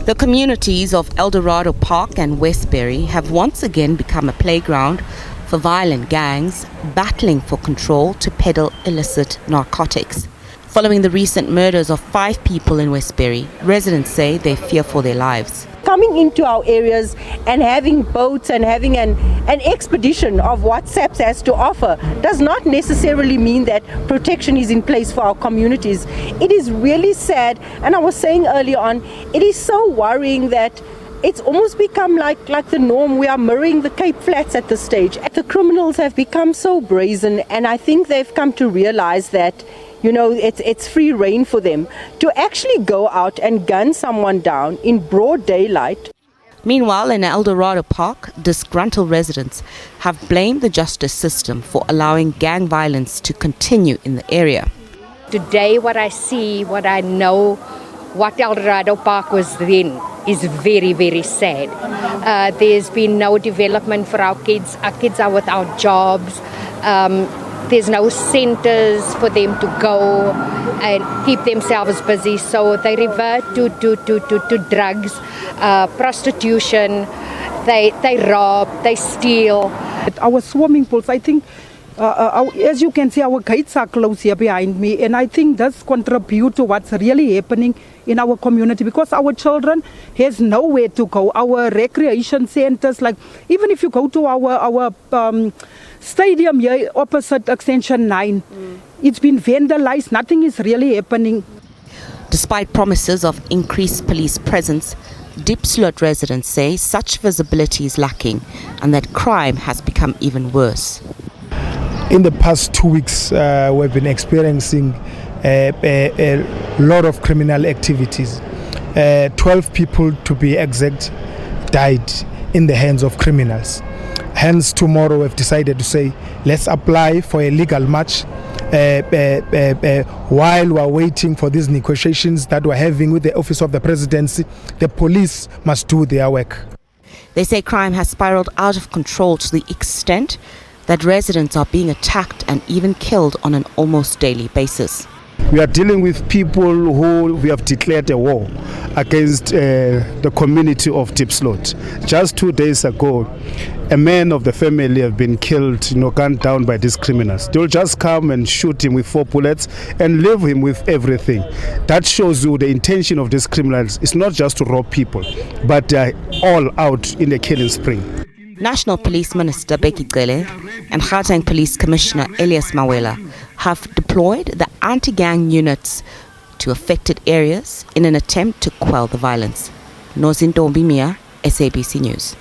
The communities of Eldorado Park and Westbury have once again become a playground for violent gangs battling for control to peddle illicit narcotics. Following the recent murders of 5 people in Westbury, residents say they fear for their lives. Coming into our areas and having boats and having an expedition of what SABC has to offer does not necessarily mean that protection is in place for our communities. It is really sad, and I was saying earlier on, it is so worrying that it's almost become like the norm. We are mirroring the Cape Flats at this stage. The criminals have become so brazen, and I think they've come to realize that it's free reign for them to actually go out and gun someone down in broad daylight. Meanwhile, in Eldorado Park, disgruntled residents have blamed the justice system for allowing gang violence to continue in the area. Today, what I see, what I know, what Eldorado Park was then is very, very sad. There's been no development for our kids. Our kids are without jobs. There's no centers for them to go and keep themselves busy, so they revert to drugs, prostitution, they rob, they steal. Our swimming pools, I think, as you can see, our gates are closed here behind me, and I think this contributes to what's really happening in our community, because our children has nowhere to go. Our recreation centers, like even if you go to our stadium here opposite Extension 9, it's been vandalized. Nothing is really happening. Despite promises of increased police presence, Diepsloot residents say such visibility is lacking and that crime has become even worse. In the past 2 weeks, we've been experiencing a lot of criminal activities. 12 people, to be exact, died in the hands of criminals. Hence, tomorrow we've decided to say, let's apply for a legal march while we're waiting for these negotiations that we're having with the Office of the Presidency. The police must do their work. They say crime has spiraled out of control to the extent that residents are being attacked and even killed on an almost daily basis. We are dealing with people who we have declared a war against the community of Diepsloot. Just 2 days ago, a man of the family have been killed, gunned down by these criminals. They'll just come and shoot him with 4 bullets and leave him with everything. That shows you the intention of these criminals. It's not just to rob people, but they're all out in the killing spree. National Police Minister Becky Cele and Gauteng Police Commissioner Elias Mawela have deployed the anti-gang units to affected areas in an attempt to quell the violence. Nozintombi Mia, SABC News.